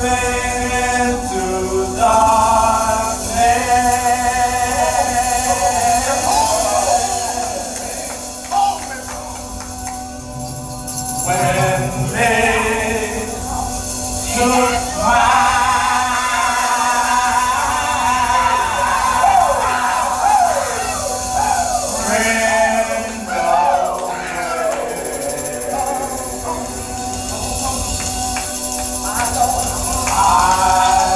into darkness. When they took my friend away,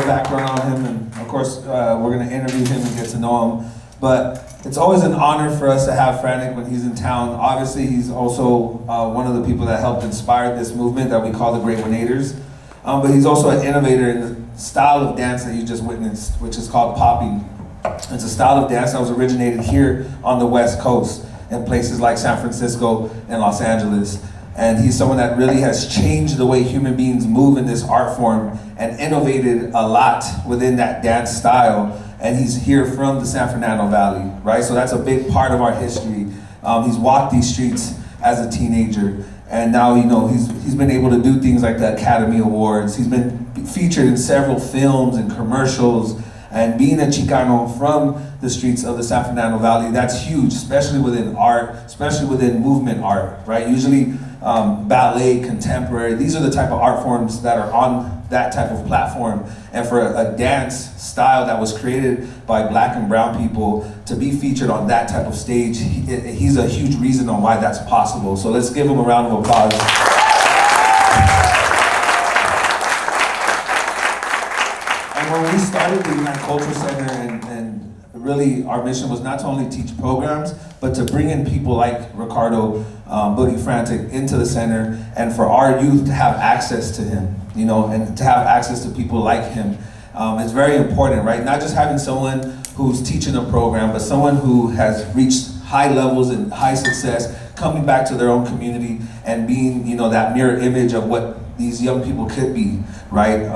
background on him, and of course, we're gonna interview him and get to know him. But it's always an honor for us to have Frantick when he's in town. Obviously, he's also one of the people that helped inspire this movement that we call the Great Winators. But he's also an innovator in the style of dance that you just witnessed, which is called popping. It's a style of dance that was originated here on the West Coast in places like San Francisco and Los Angeles. And he's someone that really has changed the way human beings move in this art form and innovated a lot within that dance style. And he's here from the San Fernando Valley, right? So that's a big part of our history. He's walked these streets as a teenager, and now, you know, he's been able to do things like the Academy Awards. He's been featured in several films and commercials, and being a Chicano from the streets of the San Fernando Valley, that's huge, especially within art, especially within movement art, right? Usually ballet, contemporary, these are the type of art forms that are on that type of platform. And for a dance style that was created by Black and brown people to be featured on that type of stage, he's a huge reason on why that's possible. So let's give him a round of applause. And when we started the Unite Culture Center, and really our mission was not to only teach programs, but to bring in people like Ricardo, Boogie Frantick into the center, and for our youth to have access to him, you know, and to have access to people like him. It's very important, right? Not just having someone who's teaching a program, but someone who has reached high levels and high success, coming back to their own community and being, you know, that mirror image of what these young people could be, right?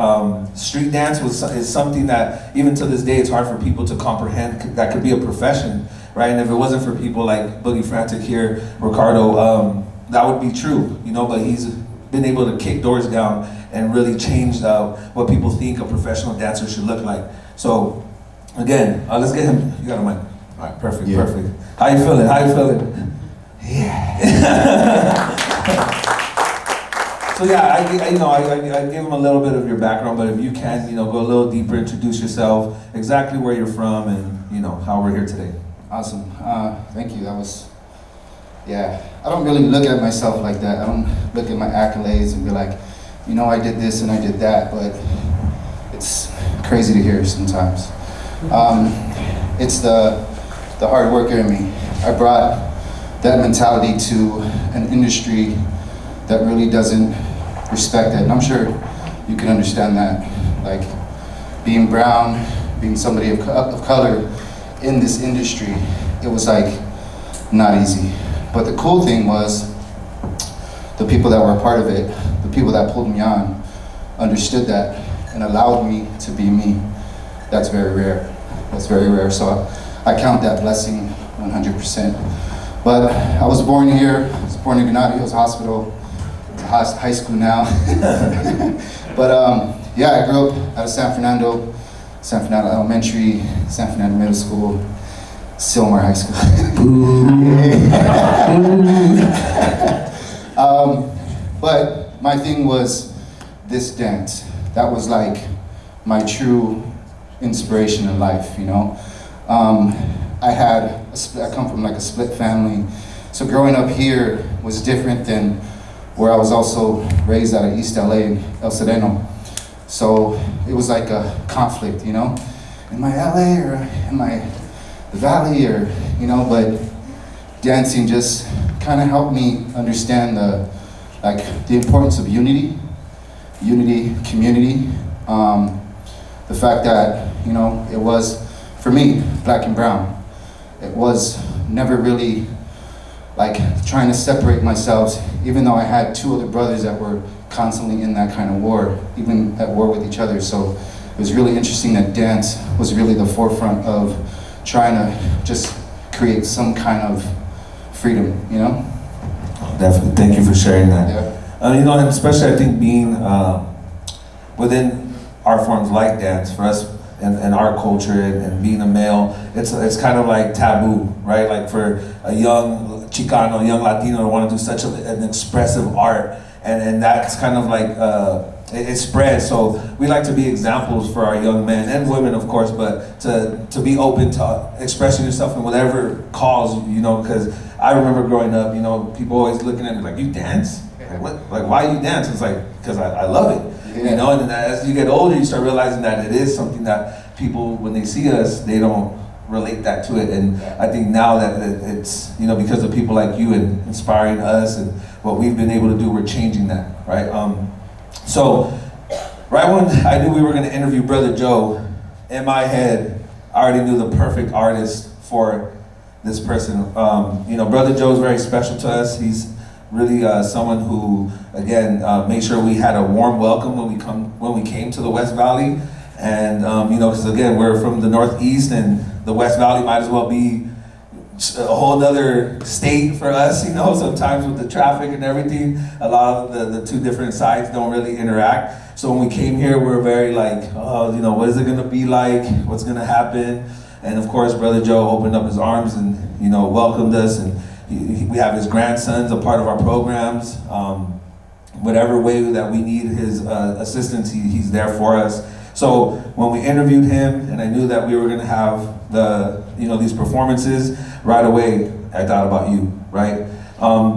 Street dance is something that even to this day it's hard for people to comprehend that could be a profession, right? And if it wasn't for people like Boogie Frantick here, Ricardo, that would be true, you know, but he's been able to kick doors down and really change what people think a professional dancer should look like. So again, let's get him, you got a mic. All right, perfect, yeah. Perfect. How you feeling, how you feeling? Yeah. So yeah, I give him a little bit of your background, but if you can, you know, go a little deeper, introduce yourself, exactly where you're from, and you know how we're here today. Awesome. Thank you. That was, yeah. I don't really look at myself like that. I don't look at my accolades and be like, you know, I did this and I did that, but it's crazy to hear sometimes. It's the hard worker in me. I brought that mentality to an industry that really doesn't respect it. And I'm sure you can understand that. Like, being brown, being somebody of color in this industry, it was like not easy. But the cool thing was the people that were a part of it, the people that pulled me on, understood that and allowed me to be me. That's very rare. That's very rare. So I count that blessing 100%. But I was born here. I was born in Gennady Hills Hospital. It's a high school now. But yeah, I grew up out of San Fernando Elementary, San Fernando Middle School, Sylmar High School. But my thing was this dance. That was like my true inspiration in life, you know. I come from like a split family, so growing up here was different than where I was also raised out of East LA in El Sereno. So it was like a conflict, you know. Am I LA or am I the Valley, or, you know, but dancing just kind of helped me understand the importance of unity, community. The fact that, you know, it was, for me, Black and brown, it was never really like trying to separate myself, even though I had two other brothers that were constantly in that kind of war, even at war with each other. So it was really interesting that dance was really the forefront of trying to just create some kind of freedom, you know? Definitely, thank you for sharing that. Yeah. You know, and especially I think being within art forms like dance, for us and our culture and being a male, it's kind of like taboo, right? Like for a young Chicano, young Latino to want to do such an expressive art, and that's kind of like, it spreads. So we like to be examples for our young men and women, of course, but to be open to expressing yourself in whatever cause, you know, because I remember growing up, you know, people always looking at me like, you dance? Like, what? Like, why you dance? It's like, because I love it. You know, and as you get older, you start realizing that it is something that people, when they see us, they don't relate that to it. And I think now that it's, you know, because of people like you and inspiring us and what we've been able to do, we're changing that, right? So right when I knew we were going to interview Brother Joe, in my head, I already knew the perfect artist for this person. You know, Brother Joe is very special to us. He's really someone who, again, made sure we had a warm welcome when we came to the West Valley. And you know, because again, we're from the Northeast, and the West Valley might as well be a whole other state for us. You know, sometimes with the traffic and everything, a lot of the two different sides don't really interact. So when we came here, we were very like, oh, you know, what is it gonna be like? What's gonna happen? And of course, Brother Joe opened up his arms and, you know, welcomed us. And we have his grandsons a part of our programs. Whatever way that we need his assistance, he's there for us. So when we interviewed him, and I knew that we were going to have these performances, right away I thought about you, right?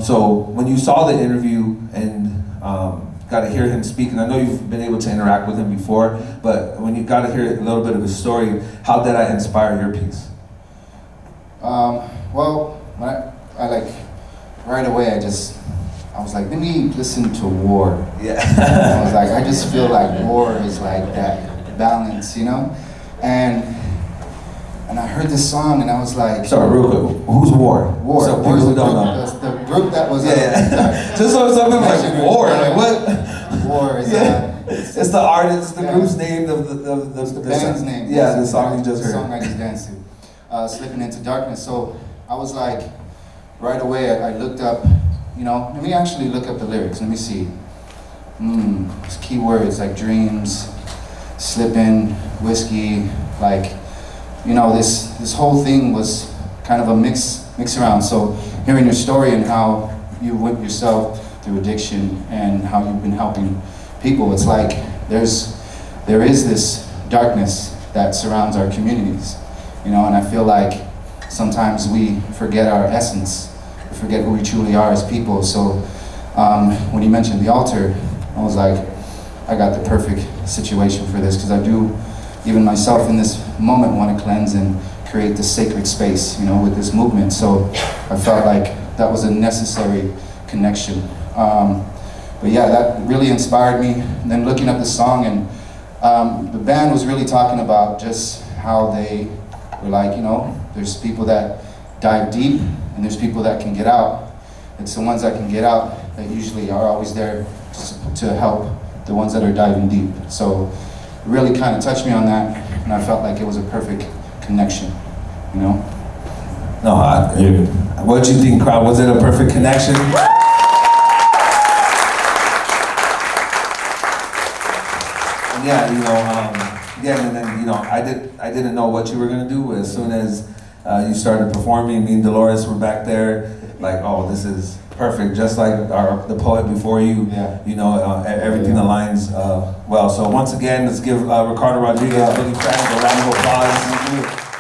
So when you saw the interview and got to hear him speak, and I know you've been able to interact with him before, but when you got to hear a little bit of his story, how did that inspire your piece? Well, when I like right away, I was like, let me listen to War. Yeah. I was like, I just feel like War is like that balance, you know? And I heard this song and I was like... Sorry, real quick, who's War? War. So people who don't know. The group that was... Yeah. Just so some people like, War, like what? War is... It's the artist, the group's name, the band's name. Yeah, the song you just heard. The song I just danced to. Slipping Into Darkness. So I was like, right away I looked up, you know, let me actually look up the lyrics. Let me see. It's key words like dreams, slipping, whiskey, like, you know, this whole thing was kind of a mix around. So hearing your story and how you went yourself through addiction and how you've been helping people, it's like there is this darkness that surrounds our communities, you know, and I feel like sometimes we forget our essence, we forget who we truly are as people. So when you mentioned the altar, I was like, I got the perfect situation for this, because I do, even myself in this moment, want to cleanse and create this sacred space, you know, with this movement. So I felt like that was a necessary connection. But yeah, that really inspired me. And then looking up the song, and the band was really talking about just how they were like, you know, there's people that dive deep and there's people that can get out. It's the ones that can get out that usually are always there to help the ones that are diving deep. So it really kind of touched me on that, and I felt like it was a perfect connection, you know? No, what do you think, crowd? Was it a perfect connection? And yeah, you know, and then, you know, I didn't know what you were gonna do. As soon as you started performing, me and Dolores were back there, like, oh, this is perfect, just like the poet before you. Yeah. You know, everything aligns well. So once again, let's give Ricardo Rodriguez, Boogie Frantick a round of applause.